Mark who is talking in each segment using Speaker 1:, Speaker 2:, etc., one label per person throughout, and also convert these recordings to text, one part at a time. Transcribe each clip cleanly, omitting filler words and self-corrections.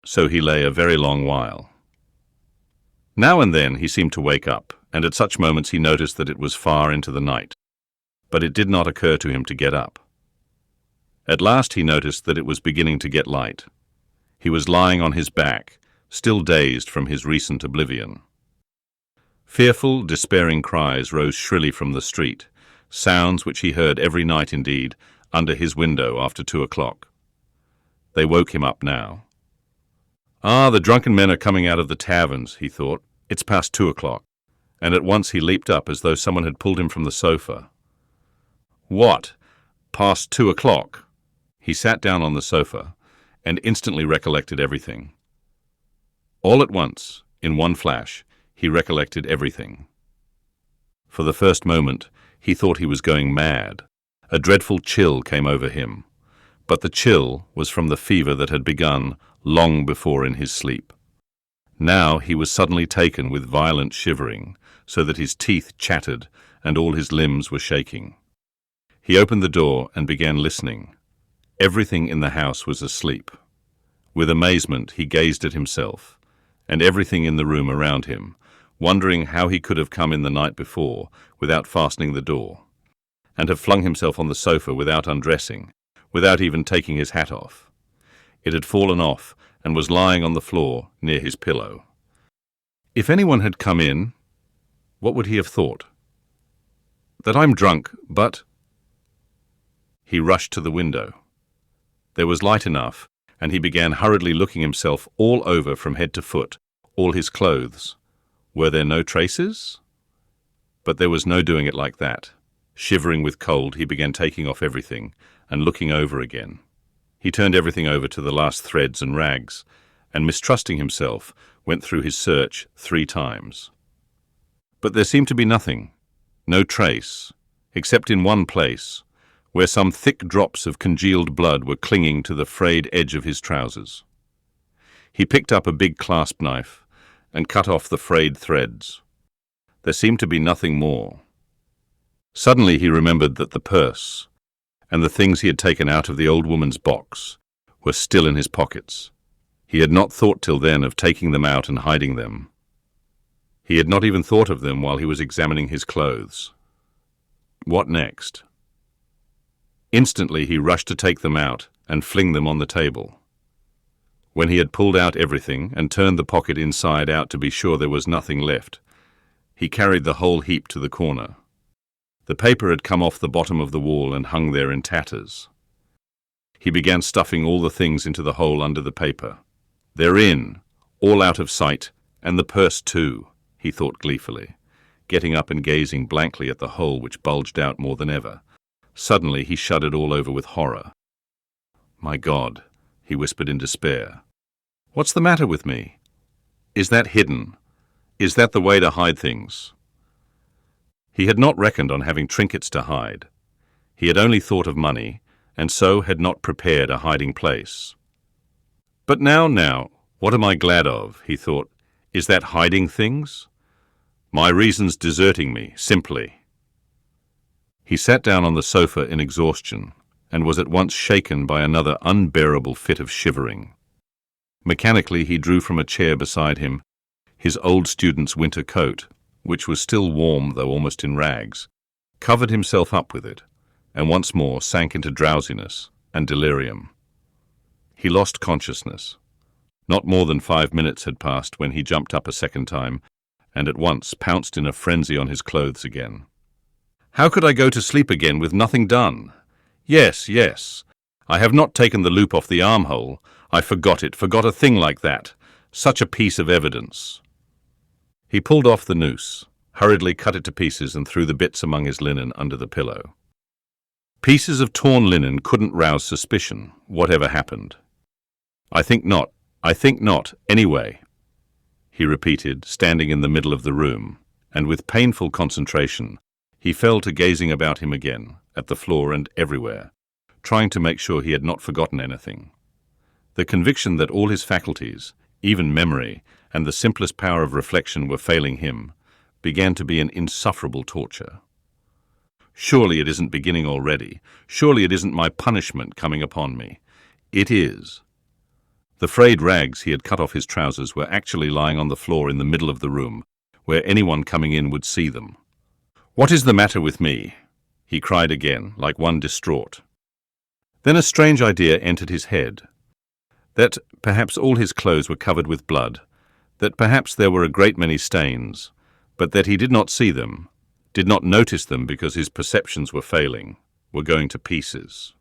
Speaker 1: so he lay a very long while. Now and then he seemed to wake up, and at such moments he noticed that it was far into the night, but it did not occur to him to get up. At last he noticed that it was beginning to get light. He was lying on his back, still dazed from his recent oblivion. Fearful, despairing cries rose shrilly from the street, sounds which he heard every night indeed, under his window after 2 o'clock. They woke him up now. "Ah, the drunken men are coming out of the taverns," he thought. "It's past 2 o'clock." And at once he leaped up as though someone had pulled him from the sofa. What? Past 2 o'clock? He sat down on the sofa and instantly recollected everything. All at once, in one flash, he recollected everything. For the first moment, he thought he was going mad. A dreadful chill came over him, but the chill was from the fever that had begun long before in his sleep. Now he was suddenly taken with violent shivering, so that his teeth chattered and all his limbs were shaking. He opened the door and began listening. Everything in the house was asleep. With amazement he gazed at himself, and everything in the room around him, wondering how he could have come in the night before without fastening the door, and have flung himself on the sofa without undressing, without even taking his hat off. It had fallen off and was lying on the floor near his pillow. If anyone had come in, what would he have thought? That I'm drunk, but... He rushed to the window. There was light enough, and he began hurriedly looking himself all over from head to foot, all his clothes. Were there no traces? But there was no doing it like that. Shivering with cold, he began taking off everything and looking over again. He turned everything over to the last threads and rags, and mistrusting himself, went through his search 3 times. But there seemed to be nothing, no trace, except in one place, where some thick drops of congealed blood were clinging to the frayed edge of his trousers. He picked up a big clasp knife and cut off the frayed threads. There seemed to be nothing more. Suddenly he remembered that the purse and the things he had taken out of the old woman's box were still in his pockets. He had not thought till then of taking them out and hiding them. He had not even thought of them while he was examining his clothes. What next? Instantly he rushed to take them out and fling them on the table. When he had pulled out everything and turned the pocket inside out to be sure there was nothing left, he carried the whole heap to the corner. The paper had come off the bottom of the wall and hung there in tatters. He began stuffing all the things into the hole under the paper. They're in, all out of sight, and the purse too, he thought gleefully, getting up and gazing blankly at the hole which bulged out more than ever. Suddenly he shuddered all over with horror. "My God," he whispered in despair. "What's the matter with me? Is that hidden? Is that the way to hide things?" He had not reckoned on having trinkets to hide. He had only thought of money, and so had not prepared a hiding place. But now, what am I glad of, he thought. Is that hiding things? My reasons deserting me, simply. He sat down on the sofa in exhaustion, and was at once shaken by another unbearable fit of shivering. Mechanically he drew from a chair beside him his old student's winter coat, which was still warm though almost in rags, covered himself up with it, and once more sank into drowsiness and delirium. He lost consciousness. Not more than 5 minutes had passed when he jumped up a second time, and at once pounced in a frenzy on his clothes again. How could I go to sleep again with nothing done? Yes, I have not taken the loop off the armhole. I forgot a thing like that. Such a piece of evidence. He pulled off the noose, hurriedly cut it to pieces and threw the bits among his linen under the pillow. Pieces of torn linen couldn't rouse suspicion, whatever happened. I think not, anyway, he repeated, standing in the middle of the room, and with painful concentration, he fell to gazing about him again, at the floor and everywhere, trying to make sure he had not forgotten anything. The conviction that all his faculties, even memory, and the simplest power of reflection were failing him, began to be an insufferable torture. Surely it isn't beginning already. Surely it isn't my punishment coming upon me. It is. The frayed rags he had cut off his trousers were actually lying on the floor in the middle of the room, where anyone coming in would see them. "What is the matter with me?" he cried again, like one distraught. Then a strange idea entered his head. That perhaps all his clothes were covered with blood, that perhaps there were a great many stains, but that he did not see them, did not notice them because his perceptions were failing, were going to pieces.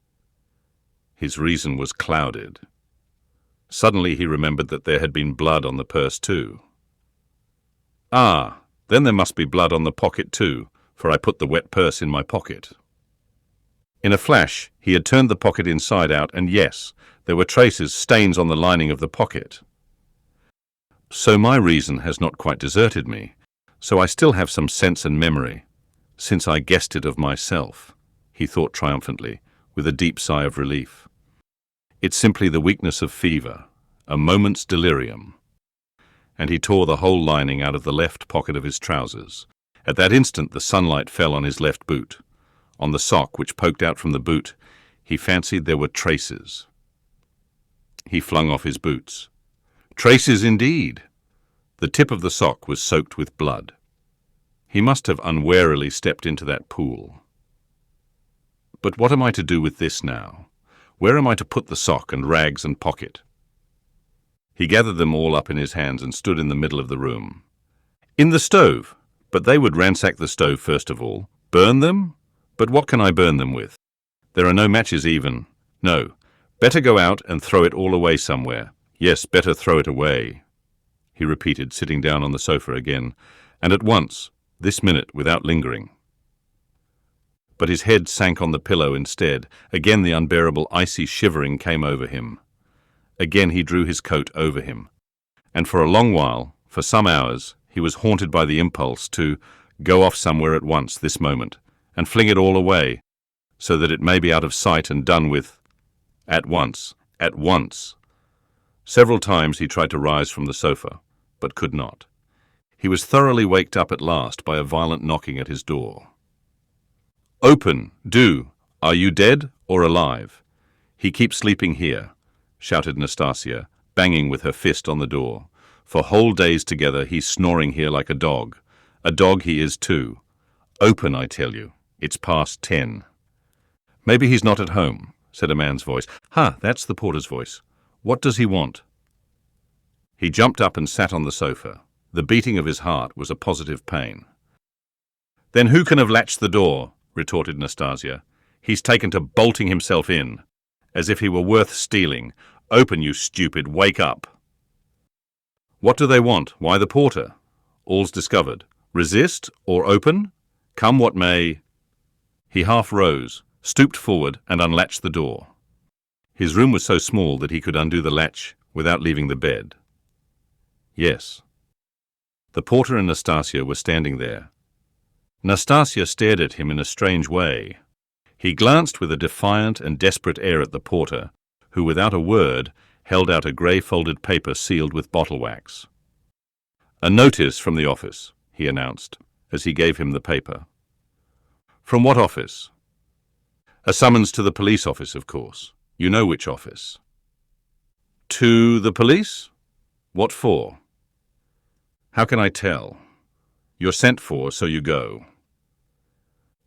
Speaker 1: His reason was clouded. Suddenly he remembered that there had been blood on the purse too. Ah, then there must be blood on the pocket too, for I put the wet purse in my pocket. In a flash, he had turned the pocket inside out, and yes, there were traces, stains on the lining of the pocket. So my reason has not quite deserted me, so I still have some sense and memory, since I guessed it of myself, he thought triumphantly, with a deep sigh of relief. It's simply the weakness of fever, a moment's delirium. And he tore the whole lining out of the left pocket of his trousers. At that instant the sunlight fell on his left boot. On the sock which poked out from the boot, he fancied there were traces. He flung off his boots. Traces indeed! The tip of the sock was soaked with blood. He must have unwarily stepped into that pool. But what am I to do with this now? Where am I to put the sock and rags and pocket? He gathered them all up in his hands and stood in the middle of the room. In the stove! But they would ransack the stove first of all. Burn them? But what can I burn them with? There are no matches even. No. Better go out and throw it all away somewhere. Yes, better throw it away, he repeated, sitting down on the sofa again, and at once, this minute, without lingering. But his head sank on the pillow instead. Again the unbearable icy shivering came over him. Again he drew his coat over him. And for a long while, for some hours, he was haunted by the impulse to go off somewhere at once this moment, and fling it all away, so that it may be out of sight and done with. At once. At once. Several times he tried to rise from the sofa, but could not. He was thoroughly waked up at last by a violent knocking at his door. "Open, do! Are you dead or alive? He keeps sleeping here," shouted Nastasia, banging with her fist on the door. "For whole days together he's snoring here like a dog. A dog he is too. Open, I tell you. It's past 10. "Maybe he's not at home," said a man's voice. "Ha, that's the porter's voice. What does he want?" He jumped up and sat on the sofa. The beating of his heart was a positive pain. "Then who can have latched the door?" retorted Nastasia. "He's taken to bolting himself in, as if he were worth stealing. Open, you stupid, wake up." "What do they want? Why the porter? All's discovered. Resist or open? Come what may." He half rose, stooped forward and unlatched the door. His room was so small that he could undo the latch without leaving the bed. Yes. The porter and Nastasia were standing there. Nastasia stared at him in a strange way. He glanced with a defiant and desperate air at the porter, who without a word held out a grey folded paper sealed with bottle wax. "A notice from the office," he announced, as he gave him the paper. "From what office?" "A summons to the police office, of course. You know which office." "To the police? What for?" "How can I tell? You're sent for, so you go."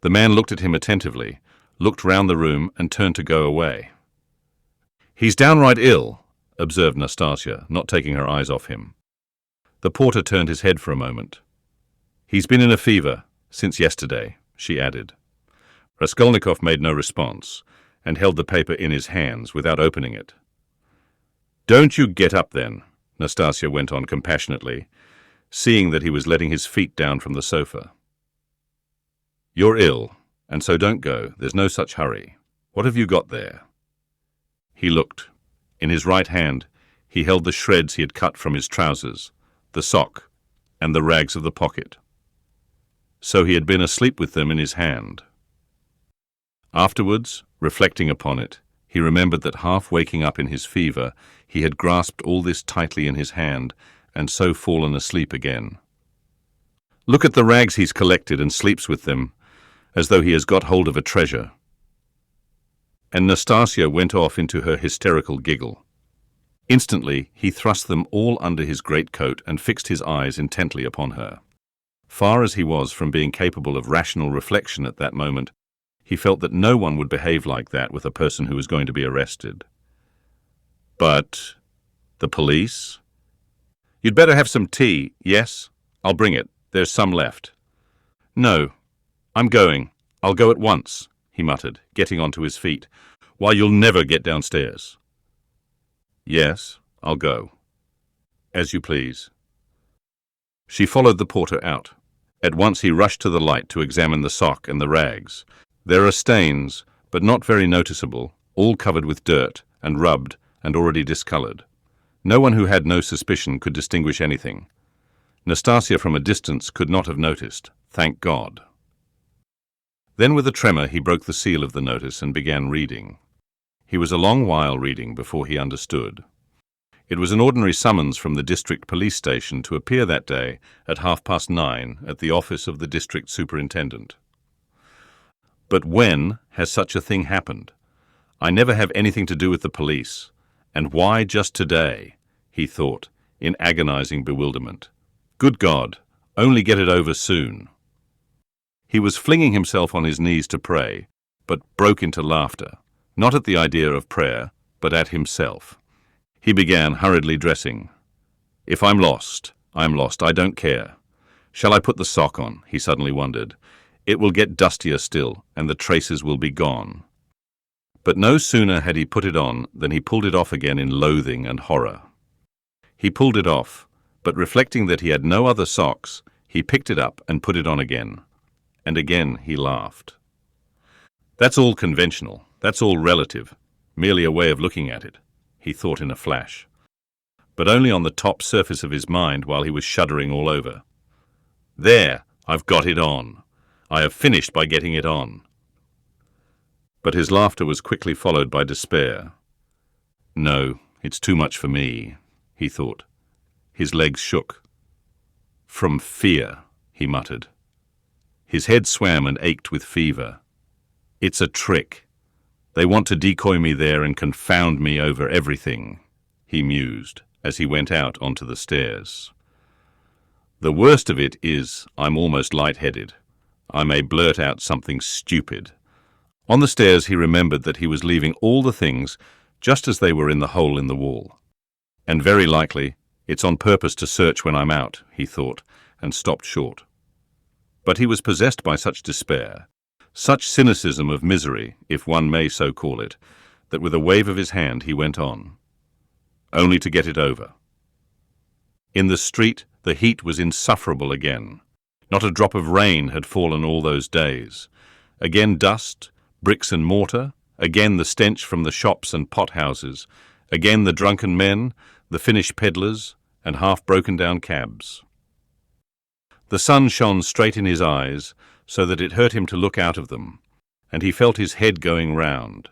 Speaker 1: The man looked at him attentively, looked round the room and turned to go away. "He's downright ill," observed Nastasia, not taking her eyes off him. The porter turned his head for a moment. "He's been in a fever since yesterday," she added. Raskolnikov made no response, and held the paper in his hands without opening it. "Don't you get up then," Nastasia went on compassionately, seeing that he was letting his feet down from the sofa. "You're ill, and so don't go. There's no such hurry. What have you got there?" He looked. In his right hand he held the shreds he had cut from his trousers, the sock, and the rags of the pocket. So he had been asleep with them in his hand. Afterwards, reflecting upon it, he remembered that half waking up in his fever, he had grasped all this tightly in his hand, and so fallen asleep again. "Look at the rags he's collected and sleeps with them, as though he has got hold of a treasure." And Nastasia went off into her hysterical giggle. Instantly, he thrust them all under his greatcoat and fixed his eyes intently upon her. Far as he was from being capable of rational reflection at that moment, he felt that no one would behave like that with a person who was going to be arrested. But the police? "You'd better have some tea, yes? I'll bring it. There's some left." "No, I'm going. I'll go at once," he muttered, getting onto his feet. "Why, you'll never get downstairs." "Yes, I'll go." "As you please." She followed the porter out. At once he rushed to the light to examine the sock and the rags. There are stains, but not very noticeable, all covered with dirt and rubbed and already discoloured. No one who had no suspicion could distinguish anything. Nastasia from a distance could not have noticed, thank God. Then with a tremor he broke the seal of the notice and began reading. He was a long while reading before he understood. It was an ordinary summons from the district police station to appear that day at 9:30 at the office of the district superintendent. But when has such a thing happened? I never have anything to do with the police. And why just today? He thought, in agonizing bewilderment. Good God, only get it over soon. He was flinging himself on his knees to pray, but broke into laughter, not at the idea of prayer, but at himself. He began hurriedly dressing. "If I'm lost, I'm lost. I don't care. Shall I put the sock on?" he suddenly wondered. "It will get dustier still, and the traces will be gone." But no sooner had he put it on than he pulled it off again in loathing and horror. He pulled it off, but reflecting that he had no other socks, he picked it up and put it on again. And again he laughed. "That's all conventional. That's all relative. Merely a way of looking at it," he thought in a flash. But only on the top surface of his mind while he was shuddering all over. "There, I've got it on. I have finished by getting it on." But his laughter was quickly followed by despair. "No, it's too much for me," he thought. His legs shook. "From fear," he muttered. His head swam and ached with fever. "It's a trick. They want to decoy me there and confound me over everything," he mused as he went out onto the stairs. "The worst of it is I'm almost lightheaded. I may blurt out something stupid." On the stairs he remembered that he was leaving all the things just as they were in the hole in the wall. "And very likely it's on purpose to search when I'm out," he thought, and stopped short. But he was possessed by such despair, such cynicism of misery, if one may so call it, that with a wave of his hand he went on, only to get it over. In the street the heat was insufferable again. Not a drop of rain had fallen all those days. Again dust, bricks and mortar, again the stench from the shops and pot-houses, again the drunken men, the Finnish peddlers, and half-broken-down cabs. The sun shone straight in his eyes, so that it hurt him to look out of them, and he felt his head going round,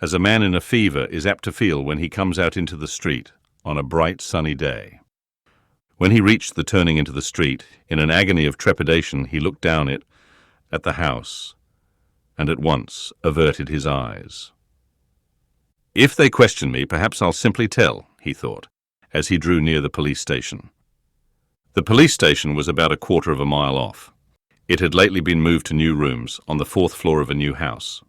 Speaker 1: as a man in a fever is apt to feel when he comes out into the street on a bright sunny day. When he reached the turning into the street, in an agony of trepidation he looked down it, at the house, and at once averted his eyes. "If they question me, perhaps I'll simply tell," he thought, as he drew near the police station. The police station was about a quarter of a mile off. It had lately been moved to new rooms on the 4th floor of a new house.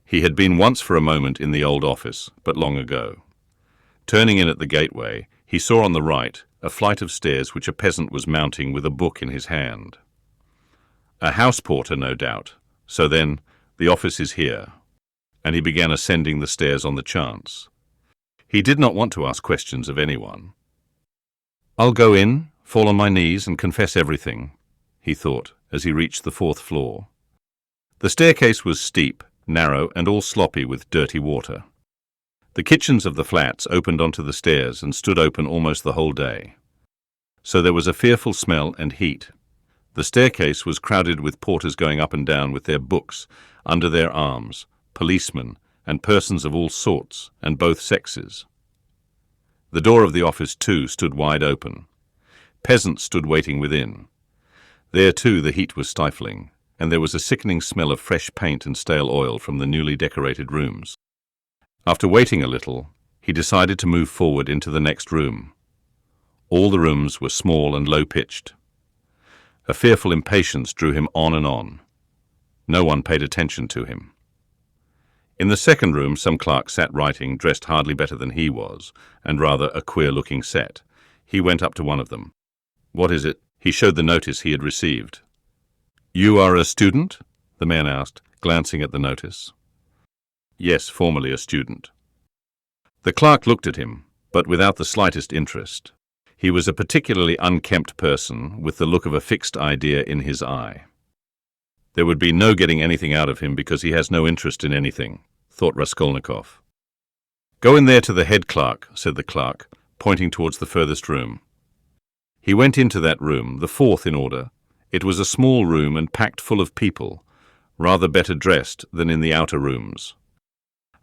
Speaker 1: He had been once for a moment in the old office, but long ago. Turning in at the gateway, he saw on the right a flight of stairs which a peasant was mounting with a book in his hand. A house porter, no doubt. So then, the office is here. And he began ascending the stairs on the chance. He did not want to ask questions of anyone. "I'll go in, fall on my knees and confess everything," he thought as he reached the 4th floor. The staircase was steep, narrow, and all sloppy with dirty water. The kitchens of the flats opened onto the stairs and stood open almost the whole day. So there was a fearful smell and heat. The staircase was crowded with porters going up and down with their books under their arms, policemen, and persons of all sorts and both sexes. The door of the office, too, stood wide open. Peasants stood waiting within. There, too, the heat was stifling, and there was a sickening smell of fresh paint and stale oil from the newly decorated rooms. After waiting a little, He decided to move forward into the next room. All the rooms were small and low-pitched. A fearful impatience drew him on and on. No one paid attention to him. In the second room, some clerk sat writing, dressed hardly better than he was, and rather a queer-looking set. He went up to one of them. "What is it?" He showed the notice he had received. "You are a student?" the man asked, glancing at the notice. "Yes, formerly a student." The clerk looked at him, but without the slightest interest. He was a particularly unkempt person, with the look of a fixed idea in his eye. There would be no getting anything out of him because he has no interest in anything, thought Raskolnikov. "Go in there to the head clerk," said the clerk, pointing towards the furthest room. He went into that room, the fourth in order. It was a small room and packed full of people, rather better dressed than in the outer rooms.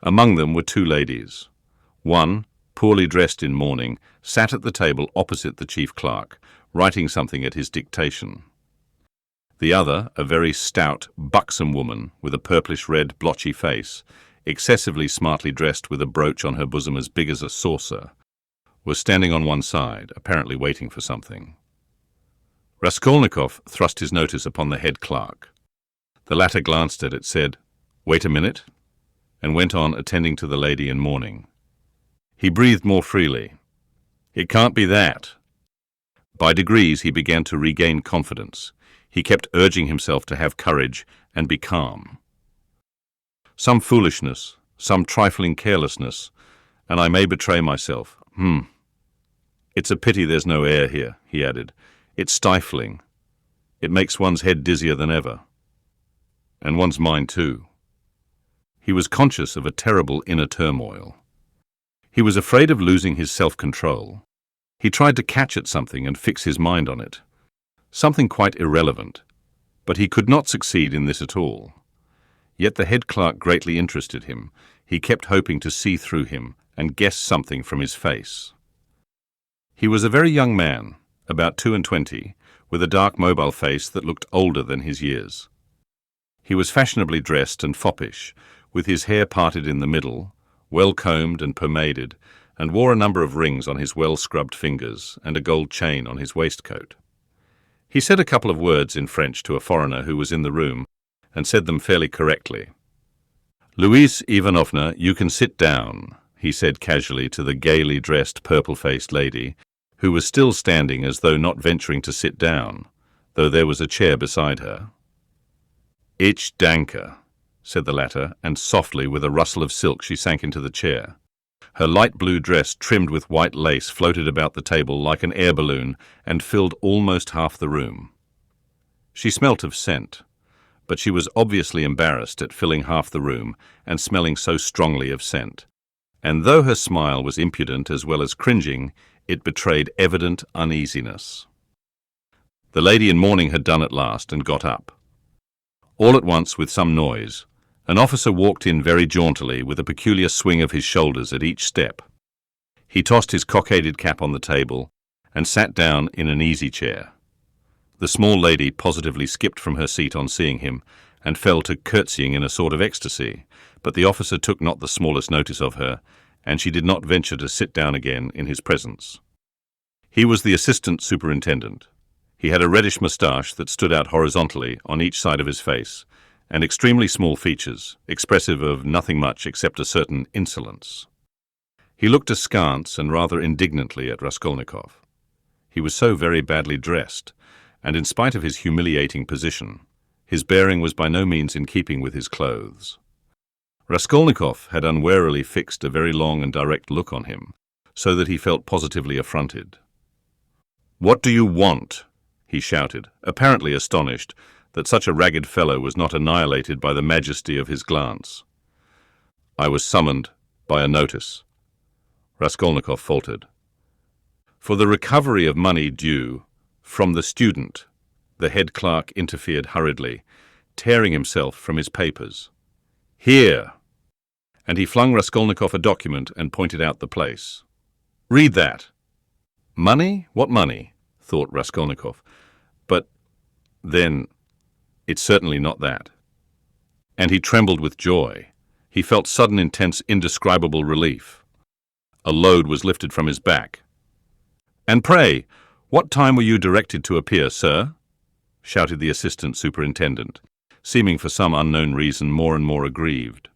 Speaker 1: Among them were two ladies. One, poorly dressed in mourning, sat at the table opposite the chief clerk, writing something at his dictation. The other, a very stout, buxom woman with a purplish-red, blotchy face, excessively smartly dressed with a brooch on her bosom as big as a saucer, was standing on one side, apparently waiting for something. Raskolnikov thrust his notice upon the head clerk. The latter glanced at it, said, "Wait a minute," and went on attending to the lady in mourning. He breathed more freely. "It can't be that." By degrees he began to regain confidence. He kept urging himself to have courage and be calm. "Some foolishness, some trifling carelessness, and I may betray myself. It's a pity there's no air here," he added. "It's stifling. It makes one's head dizzier than ever. And one's mind too." He was conscious of a terrible inner turmoil. He was afraid of losing his self-control. He tried to catch at something and fix his mind on it. Something quite irrelevant, but he could not succeed in this at all. Yet the head clerk greatly interested him. He kept hoping to see through him and guess something from his face. He was a very young man, about 22, with a dark mobile face that looked older than his years. He was fashionably dressed and foppish, with his hair parted in the middle, well combed and pomaded, and wore a number of rings on his well-scrubbed fingers and a gold chain on his waistcoat. He said a couple of words in French to a foreigner who was in the room, and said them fairly correctly. "Louise Ivanovna, you can sit down," he said casually to the gaily dressed, purple-faced lady, who was still standing as though not venturing to sit down, though there was a chair beside her. "Ich danke," said the latter, and softly, with a rustle of silk, she sank into the chair. Her light blue dress, trimmed with white lace, floated about the table like an air balloon and filled almost half the room. She smelt of scent, but she was obviously embarrassed at filling half the room and smelling so strongly of scent. And though her smile was impudent as well as cringing, it betrayed evident uneasiness. The lady in mourning had done at last and got up. All at once, with some noise, an officer walked in very jauntily, with a peculiar swing of his shoulders at each step. He tossed his cockaded cap on the table and sat down in an easy chair. The small lady positively skipped from her seat on seeing him and fell to curtsying in a sort of ecstasy, but the officer took not the smallest notice of her, and she did not venture to sit down again in his presence. He was the assistant superintendent. He had a reddish moustache that stood out horizontally on each side of his face, and extremely small features, expressive of nothing much except a certain insolence. He looked askance and rather indignantly at Raskolnikov. He was so very badly dressed, and in spite of his humiliating position, his bearing was by no means in keeping with his clothes. Raskolnikov had unwarily fixed a very long and direct look on him, so that he felt positively affronted. "What do you want?" he shouted, apparently astonished that such a ragged fellow was not annihilated by the majesty of his glance. "I was summoned by a notice," Raskolnikov faltered. "For the recovery of money due from the student," the head clerk interfered hurriedly, tearing himself from his papers. "Here!" And he flung Raskolnikov a document and pointed out the place. "Read that." "Money? What money?" thought Raskolnikov. "But then it's certainly not that." And he trembled with joy. He felt sudden, intense, indescribable relief. A load was lifted from his back. "And pray, what time were you directed to appear, sir?" shouted the assistant superintendent, seeming for some unknown reason more and more aggrieved.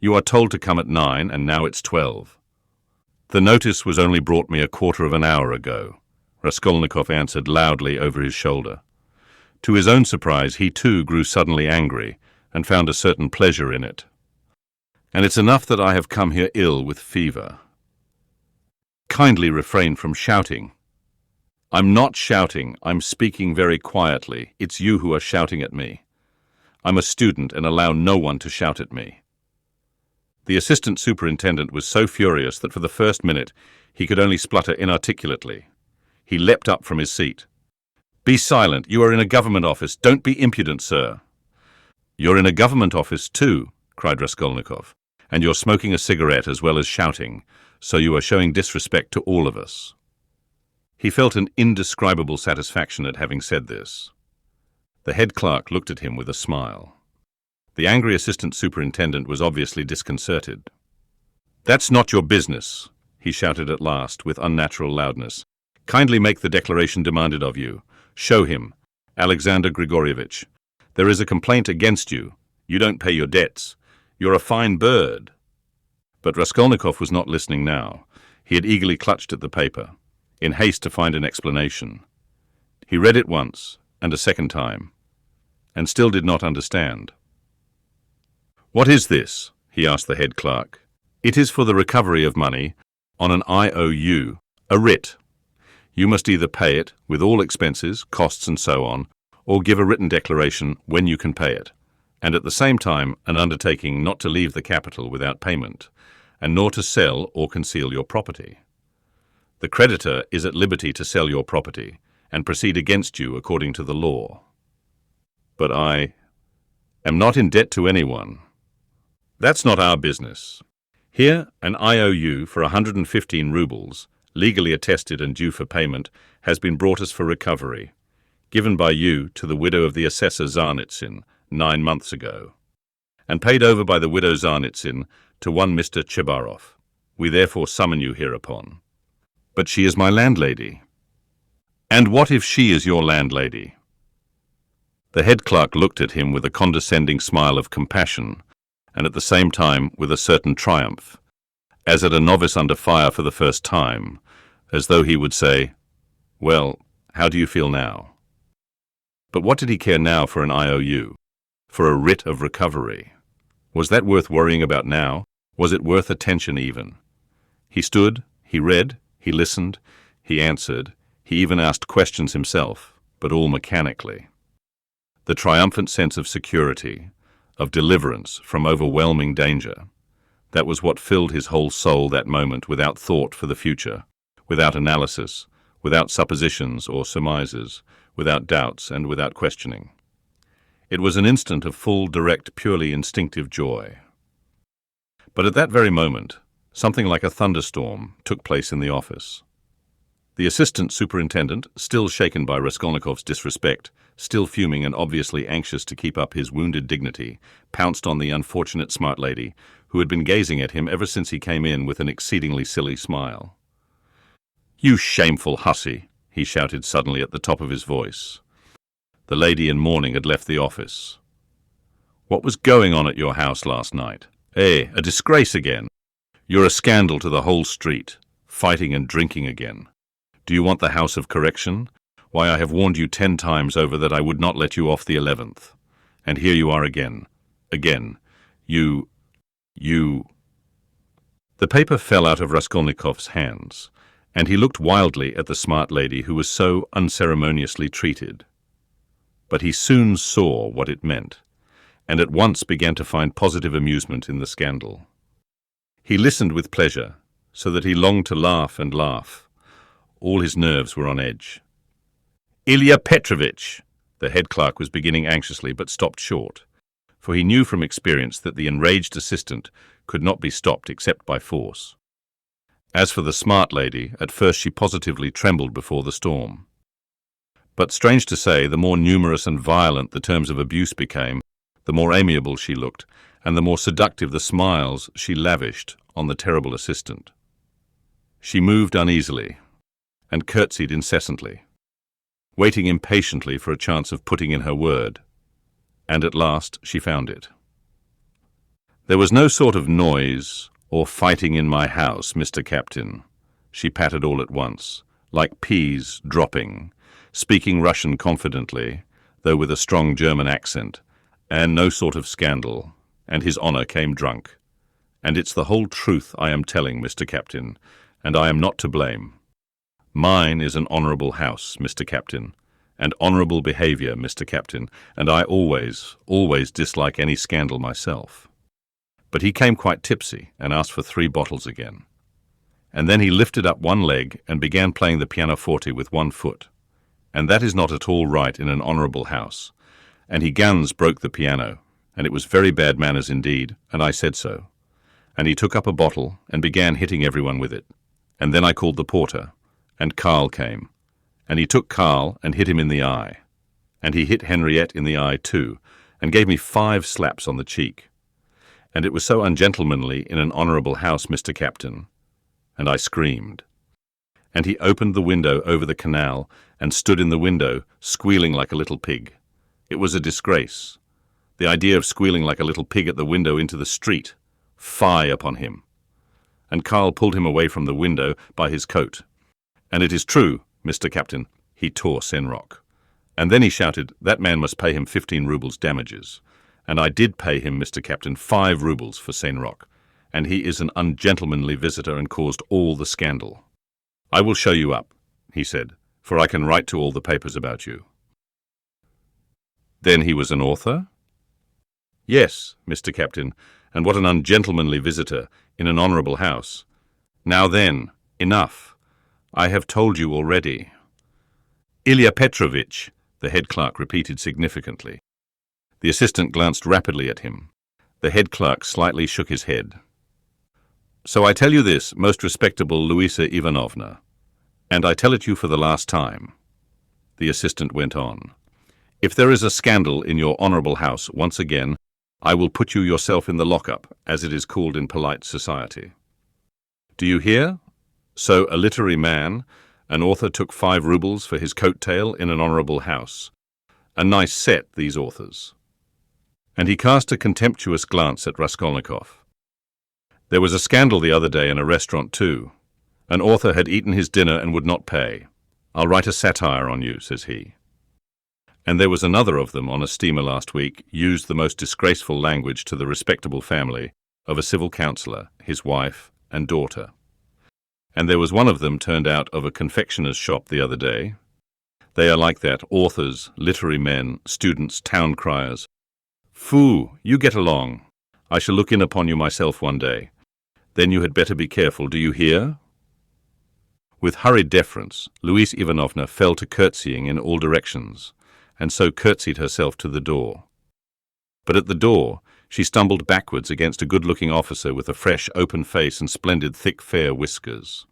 Speaker 1: "You are told to come at 9, and now it's 12. "The notice was only brought me a quarter of an hour ago," Raskolnikov answered loudly over his shoulder. To his own surprise, he too grew suddenly angry, and found a certain pleasure in it. "And it's enough that I have come here ill with fever. Kindly refrain from shouting." "I'm not shouting, I'm speaking very quietly. It's you who are shouting at me. I'm a student and allow no one to shout at me." The assistant superintendent was so furious that for the first minute he could only splutter inarticulately. He leapt up from his seat. "Be silent, you are in a government office. Don't be impudent, sir." "You're in a government office too," cried Raskolnikov, "and you're smoking a cigarette as well as shouting, so you are showing disrespect to all of us." He felt an indescribable satisfaction at having said this. The head clerk looked at him with a smile. The angry assistant superintendent was obviously disconcerted. "That's not your business," he shouted at last with unnatural loudness. "Kindly make the declaration demanded of you. Show him, Alexander Grigoryevich. There is a complaint against you. You don't pay your debts. You're a fine bird." But Raskolnikov was not listening now. He had eagerly clutched at the paper, in haste to find an explanation. He read it once, and a second time, and still did not understand. "What is this?" he asked the head clerk. "It is for the recovery of money on an IOU, a writ. You must either pay it, with all expenses, costs and so on, or give a written declaration when you can pay it, and at the same time an undertaking not to leave the capital without payment, and nor to sell or conceal your property. The creditor is at liberty to sell your property, and proceed against you according to the law." "But I am not in debt to anyone." "That's not our business. Here, an IOU for 115 rubles, legally attested and due for payment, has been brought us for recovery, given by you to the widow of the assessor Zarnitsyn 9 months ago, and paid over by the widow Zarnitsyn to one Mr. Chebarov. We therefore summon you hereupon." "But she is my landlady." "And what if she is your landlady?" The head clerk looked at him with a condescending smile of compassion, and at the same time with a certain triumph, as at a novice under fire for the first time, as though he would say, "Well, how do you feel now?" But what did he care now for an IOU, for a writ of recovery? Was that worth worrying about now? Was it worth attention even? He stood, he read, he listened, he answered, he even asked questions himself, but all mechanically. The triumphant sense of security, of deliverance from overwhelming danger, that was what filled his whole soul that moment, without thought for the future, without analysis, without suppositions or surmises, without doubts and without questioning. It was an instant of full, direct, purely instinctive joy. But at that very moment, something like a thunderstorm took place in the office. The assistant superintendent, still shaken by Raskolnikov's disrespect, still fuming and obviously anxious to keep up his wounded dignity, pounced on the unfortunate smart lady, who had been gazing at him ever since he came in with an exceedingly silly smile. "You shameful hussy!" he shouted suddenly at the top of his voice. The lady in mourning had left the office. "What was going on at your house last night? A disgrace again. You're a scandal to the whole street, fighting and drinking again. Do you want the house of correction? Why, I have warned you 10 times over that I would not let you off the 11th. And here you are again. Again. You... The paper fell out of Raskolnikov's hands, and he looked wildly at the smart lady who was so unceremoniously treated. But he soon saw what it meant, and at once began to find positive amusement in the scandal. He listened with pleasure, so that he longed to laugh and laugh. All his nerves were on edge. "Ilya Petrovitch!" The head clerk was beginning anxiously, but stopped short, for he knew from experience that the enraged assistant could not be stopped except by force. As for the smart lady, at first she positively trembled before the storm. But strange to say, the more numerous and violent the terms of abuse became, the more amiable she looked, and the more seductive the smiles she lavished on the terrible assistant. She moved uneasily and curtsied incessantly, waiting impatiently for a chance of putting in her word, and at last she found it. "There was no sort of noise or fighting in my house, Mr. Captain," she pattered all at once, like peas dropping, speaking Russian confidently, though with a strong German accent, "and no sort of scandal, and His Honour came drunk. And it's the whole truth I am telling, Mr. Captain, and I am not to blame. Mine is an honourable house, Mr. Captain, and honourable behaviour, Mr. Captain, and I always dislike any scandal myself." But he came quite tipsy and asked for 3 bottles again. And then he lifted up one leg and began playing the pianoforte with one foot. And that is not at all right in an honourable house. And he guns broke the piano, and it was very bad manners indeed, and I said so. And he took up a bottle and began hitting everyone with it. And then I called the porter, and Karl came. And he took Karl and hit him in the eye. And he hit Henriette in the eye too, and gave me 5 slaps on the cheek. And it was so ungentlemanly in an honourable house, Mr. Captain. And I screamed. And he opened the window over the canal and stood in the window, squealing like a little pig. It was a disgrace. The idea of squealing like a little pig at the window into the street. Fie upon him. And Karl pulled him away from the window by his coat. And it is true, Mr. Captain, he tore Senrock. And then he shouted, that man must pay him 15 rubles damages. And I did pay him, Mr. Captain, 5 rubles for Senrock. And he is an ungentlemanly visitor and caused all the scandal. I will show you up, he said, for I can write to all the papers about you. Then he was an author? Yes, Mr. Captain, and what an ungentlemanly visitor in an honourable house. Now then, enough. I have told you already. Ilya Petrovitch, the head clerk repeated significantly. The assistant glanced rapidly at him. The head clerk slightly shook his head. So I tell you this, most respectable Louisa Ivanovna, and I tell it you for the last time. The assistant went on. If there is a scandal in your honourable house once again, I will put you yourself in the lock-up, as it is called in polite society. Do you hear? So a literary man, an author, took 5 rubles for his coat-tail in an honourable house. A nice set, these authors. And he cast a contemptuous glance at Raskolnikov. There was a scandal the other day in a restaurant too. An author had eaten his dinner and would not pay. I'll write a satire on you, says he. And there was another of them on a steamer last week, used the most disgraceful language to the respectable family of a civil councillor, his wife, and daughter. And there was one of them turned out of a confectioner's shop the other day. They are like that, authors, literary men, students, town criers. Foo, you get along. I shall look in upon you myself one day. Then you had better be careful, do you hear? With hurried deference, Louisa Ivanovna fell to curtsying in all directions, and so curtsied herself to the door. But at the door, she stumbled backwards against a good-looking officer with a fresh, open face and splendid, thick, fair whiskers.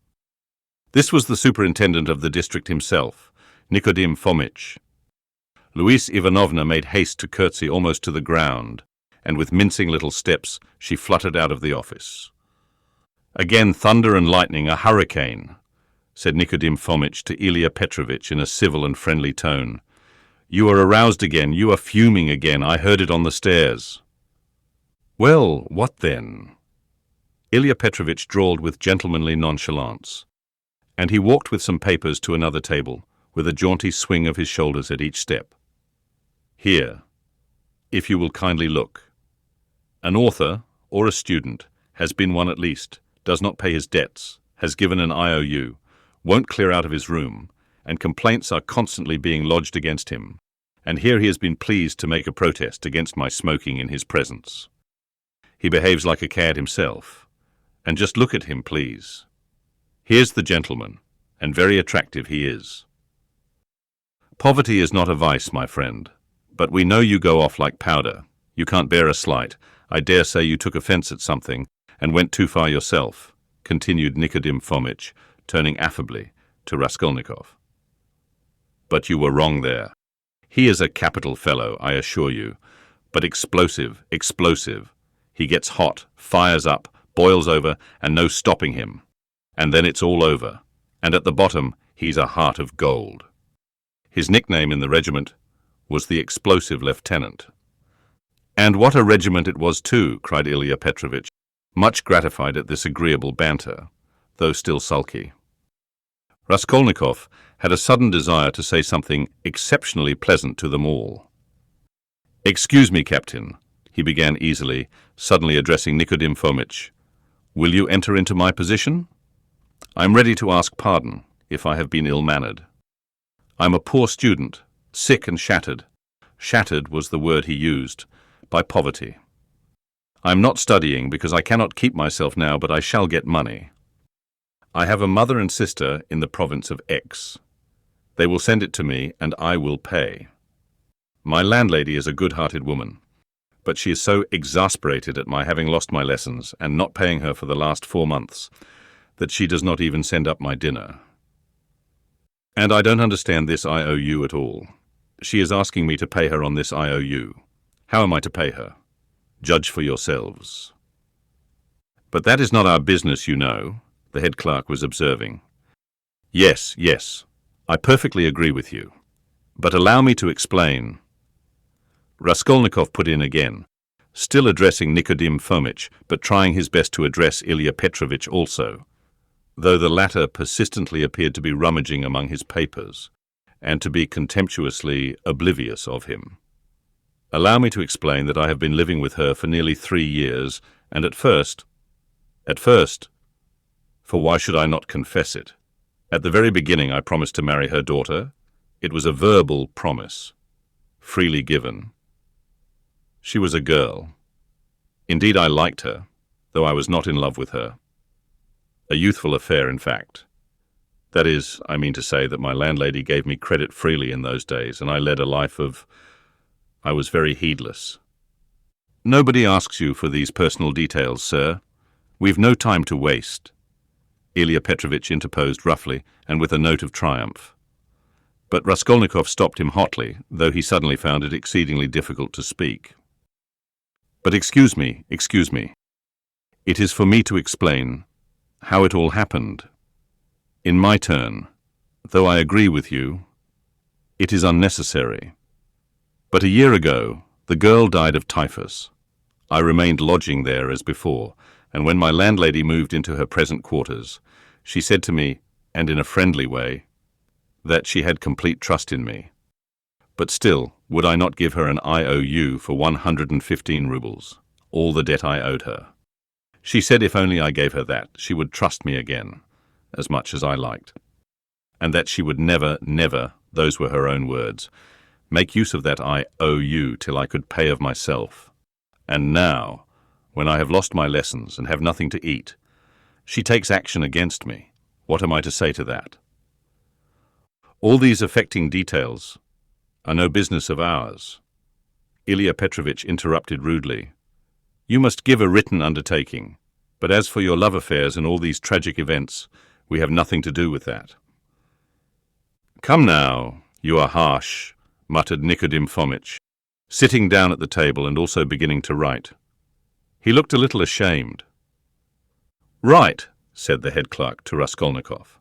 Speaker 1: This was the superintendent of the district himself, Nikodim Fomitch. Louisa Ivanovna made haste to curtsy almost to the ground, and with mincing little steps she fluttered out of the office. Again thunder and lightning, a hurricane, said Nikodim Fomitch to Ilya Petrovitch in a civil and friendly tone. You are aroused again, you are fuming again, I heard it on the stairs. Well, what then? Ilya Petrovitch drawled with gentlemanly nonchalance, and he walked with some papers to another table, with a jaunty swing of his shoulders at each step. Here, if you will kindly look. An author, or a student, has been one at least, does not pay his debts, has given an IOU, won't clear out of his room, and complaints are constantly being lodged against him, and here he has been pleased to make a protest against my smoking in his presence. He behaves like a cad himself, and just look at him, please. Here's the gentleman, and very attractive he is. Poverty is not a vice, my friend, but we know you go off like powder. You can't bear a slight. I dare say you took offence at something, and went too far yourself, continued Nikodim Fomitch, turning affably to Raskolnikov. But you were wrong there. He is a capital fellow, I assure you, but explosive, explosive. He gets hot, fires up, boils over, and no stopping him. And then it's all over. And at the bottom, he's a heart of gold. His nickname in the regiment was the Explosive Lieutenant. And what a regiment it was too, cried Ilya Petrovich, much gratified at this agreeable banter, though still sulky. Raskolnikov had a sudden desire to say something exceptionally pleasant to them all. "Excuse me, Captain," he began easily, suddenly addressing Nikodim Fomitch. "Will you enter into my position? I'm ready to ask pardon if I have been ill-mannered. I'm a poor student, sick and shattered. Shattered was the word he used, by poverty. I'm not studying because I cannot keep myself now, but I shall get money. I have a mother and sister in the province of X. They will send it to me, and I will pay. My landlady is a good-hearted woman, but she is so exasperated at my having lost my lessons and not paying her for the last 4 months that she does not even send up my dinner. And I don't understand this IOU at all. She is asking me to pay her on this IOU. How am I to pay her? Judge for yourselves." "But that is not our business, you know," the head clerk was observing. Yes, I perfectly agree with you. But allow me to explain." Raskolnikov put in again, still addressing Nikodim Fomitch, but trying his best to address Ilya Petrovich also, though the latter persistently appeared to be rummaging among his papers, and to be contemptuously oblivious of him. "Allow me to explain that I have been living with her for nearly 3 years, and at first, for why should I not confess it? At the very beginning I promised to marry her daughter. It was a verbal promise, freely given. She was a girl. Indeed, I liked her, though I was not in love with her. A youthful affair, in fact. That is, I mean to say that my landlady gave me credit freely in those days, and I led a life of... I was very heedless. Nobody asks you for these personal details, sir. We've no time to waste," Ilya Petrovich interposed roughly and with a note of triumph. But Raskolnikov stopped him hotly, though he suddenly found it exceedingly difficult to speak. "But excuse me. It is for me to explain how it all happened. In my turn, though I agree with you, it is unnecessary. But a year ago, the girl died of typhus. I remained lodging there as before, and when my landlady moved into her present quarters, she said to me, and in a friendly way, that she had complete trust in me. But still, would I not give her an IOU for 115 rubles, all the debt I owed her? She said if only I gave her that, she would trust me again, as much as I liked, and that she would never, those were her own words, make use of that IOU till I could pay of myself. And now, when I have lost my lessons and have nothing to eat, she takes action against me. What am I to say to that? All these affecting details are no business of ours." Ilya Petrovich interrupted rudely. "You must give a written undertaking, but as for your love affairs and all these tragic events, we have nothing to do with that." "Come now, you are harsh," muttered Nikodim Fomitch, sitting down at the table and also beginning to write. He looked a little ashamed. "Write," said the head clerk to Raskolnikov.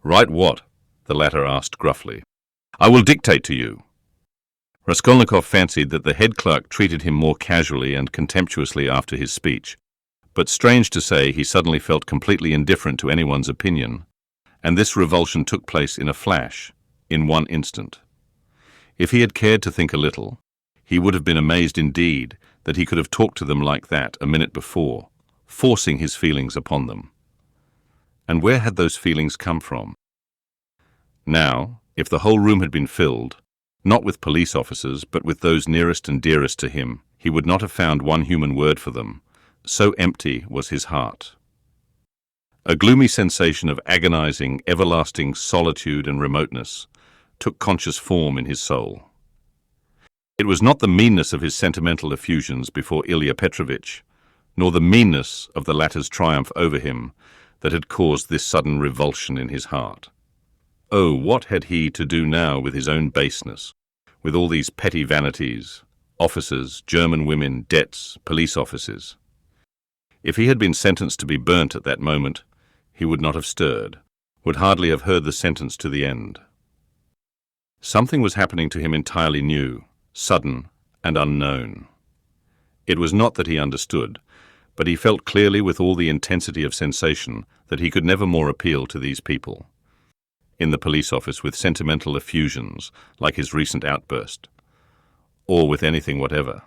Speaker 1: "Write what?" the latter asked gruffly. "I will dictate to you." Raskolnikov fancied that the head clerk treated him more casually and contemptuously after his speech, but strange to say, he suddenly felt completely indifferent to anyone's opinion, and this revulsion took place in a flash, in one instant. If he had cared to think a little, he would have been amazed indeed that he could have talked to them like that a minute before, forcing his feelings upon them. And where had those feelings come from? Now, if the whole room had been filled, not with police officers, but with those nearest and dearest to him, he would not have found one human word for them, so empty was his heart. A gloomy sensation of agonizing, everlasting solitude and remoteness took conscious form in his soul. It was not the meanness of his sentimental effusions before Ilya Petrovich, nor the meanness of the latter's triumph over him, that had caused this sudden revulsion in his heart. Oh, what had he to do now with his own baseness, with all these petty vanities, officers, German women, debts, police offices? If he had been sentenced to be burnt at that moment, he would not have stirred, would hardly have heard the sentence to the end. Something was happening to him entirely new, sudden, and unknown. It was not that he understood, but he felt clearly with all the intensity of sensation that he could never more appeal to these people in the police office with sentimental effusions like his recent outburst, or with anything whatever,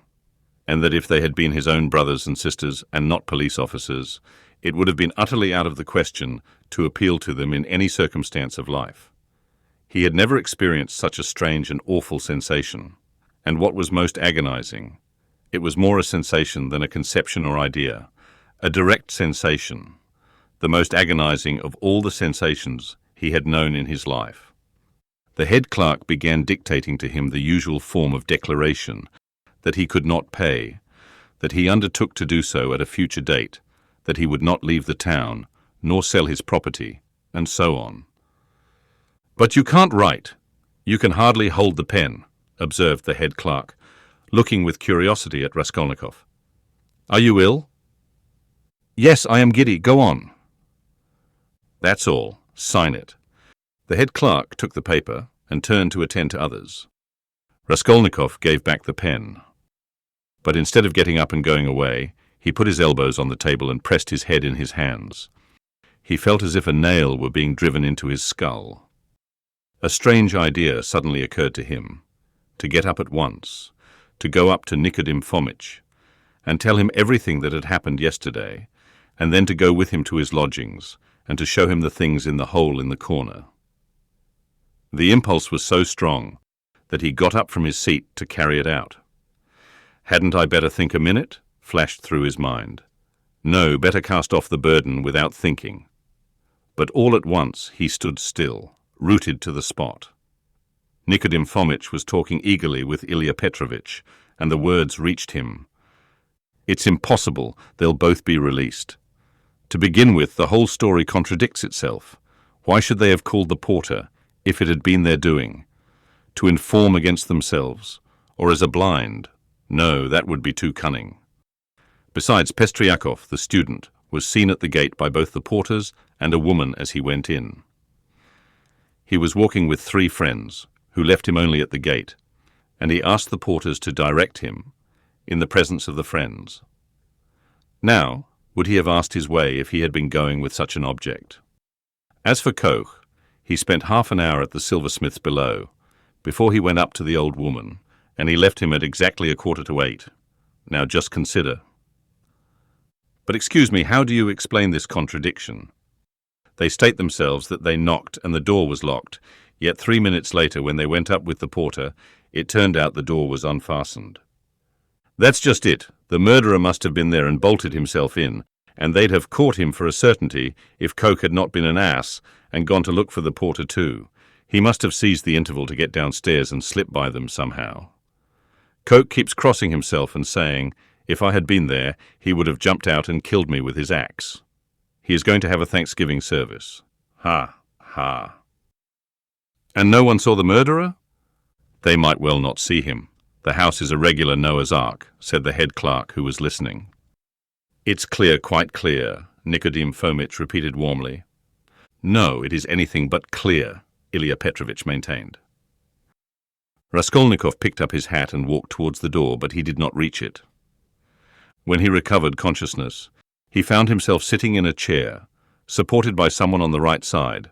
Speaker 1: and that if they had been his own brothers and sisters and not police officers, it would have been utterly out of the question to appeal to them in any circumstance of life. He had never experienced such a strange and awful sensation, and what was most agonizing, it was more a sensation than a conception or idea, a direct sensation, the most agonizing of all the sensations he had known in his life. The head clerk began dictating to him the usual form of declaration, that he could not pay, that he undertook to do so at a future date, that he would not leave the town, nor sell his property, and so on. "But you can't write. You can hardly hold the pen," observed the head clerk, looking with curiosity at Raskolnikov. "Are you ill?" "Yes, I am giddy. Go on." "That's all. Sign it." The head clerk took the paper and turned to attend to others. Raskolnikov gave back the pen. But instead of getting up and going away, he put his elbows on the table and pressed his head in his hands. He felt as if a nail were being driven into his skull. A strange idea suddenly occurred to him, to get up at once, to go up to Nikodim Fomitch, and tell him everything that had happened yesterday, and then to go with him to his lodgings, and to show him the things in the hole in the corner. The impulse was so strong that he got up from his seat to carry it out. "Hadn't I better think a minute?" flashed through his mind. No, better cast off the burden without thinking. But all at once he stood still, rooted to the spot. Nikodim Fomitch was talking eagerly with Ilya Petrovitch, and the words reached him. "It's impossible, they'll both be released. To begin with, the whole story contradicts itself. Why should they have called the porter, if it had been their doing? To inform against themselves, or as a blind? No, that would be too cunning." Besides, Pestriakov, the student, was seen at the gate by both the porters and a woman as he went in. He was walking with 3 friends, who left him only at the gate, and he asked the porters to direct him, in the presence of the friends. Now, would he have asked his way if he had been going with such an object? As for Koch, he spent half an hour at the silversmith's below, before he went up to the old woman, and he left him at exactly 7:45. Now just consider. But excuse me, how do you explain this contradiction? They state themselves that they knocked and the door was locked, yet 3 minutes later, when they went up with the porter, it turned out the door was unfastened. That's just it. The murderer must have been there and bolted himself in, and they'd have caught him for a certainty if Koch had not been an ass and gone to look for the porter too. He must have seized the interval to get downstairs and slip by them somehow. Koch keeps crossing himself and saying, if I had been there, he would have jumped out and killed me with his axe. He is going to have a Thanksgiving service. Ha, ha. And no one saw the murderer? They might well not see him. The house is a regular Noah's Ark, said the head clerk who was listening. It's clear, quite clear, Nikodim Fomitch repeated warmly. No, it is anything but clear, Ilya Petrovitch maintained. Raskolnikov picked up his hat and walked towards the door, but he did not reach it. When he recovered consciousness, he found himself sitting in a chair, supported by someone on the right side,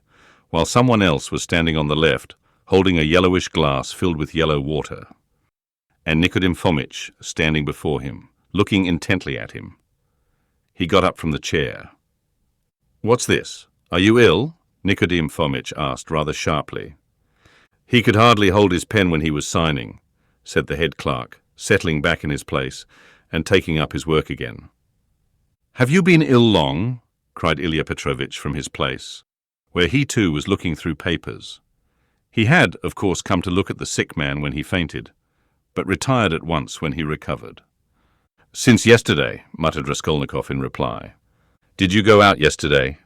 Speaker 1: while someone else was standing on the left, holding a yellowish glass filled with yellow water, and Nikodim Fomitch standing before him, looking intently at him. He got up from the chair. What's this? Are you ill? Nikodim Fomitch asked rather sharply. He could hardly hold his pen when he was signing, said the head clerk, settling back in his place and taking up his work again. Have you been ill long? Cried Ilya Petrovitch from his place, where he too was looking through papers. He had, of course, come to look at the sick man when he fainted, but retired at once when he recovered. Since yesterday, muttered Raskolnikov in reply. Did you go out yesterday?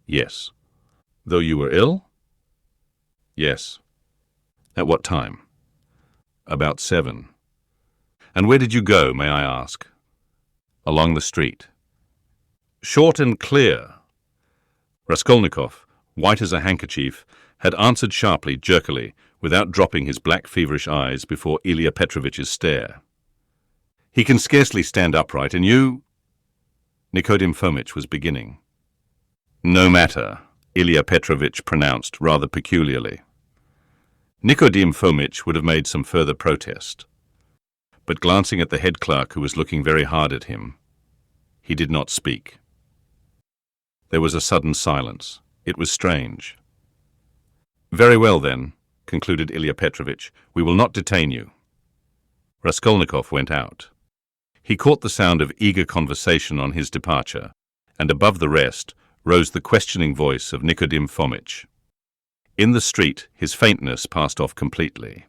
Speaker 1: Yes. Though you were ill? Yes. At what time? About 7. And where did you go, may I ask? Along the street. Short and clear. Raskolnikov, white as a handkerchief, had answered sharply, jerkily, without dropping his black feverish eyes before Ilya Petrovitch's stare. "He can scarcely stand upright, and you—" Nikodim Fomitch was beginning. "No matter," Ilya Petrovitch pronounced rather peculiarly. Nikodim Fomitch would have made some further protest, but glancing at the head clerk who was looking very hard at him, he did not speak. There was a sudden silence. It was strange. "Very well, then," concluded Ilya Petrovitch, "we will not detain you." Raskolnikov went out. He caught the sound of eager conversation on his departure, and above the rest rose the questioning voice of Nikodim Fomitch. In the street, his faintness passed off completely.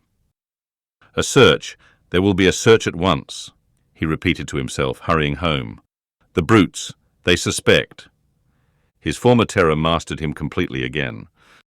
Speaker 1: "A search. There will be a search at once," he repeated to himself, hurrying home. "The brutes. They suspect." His former terror mastered him completely again.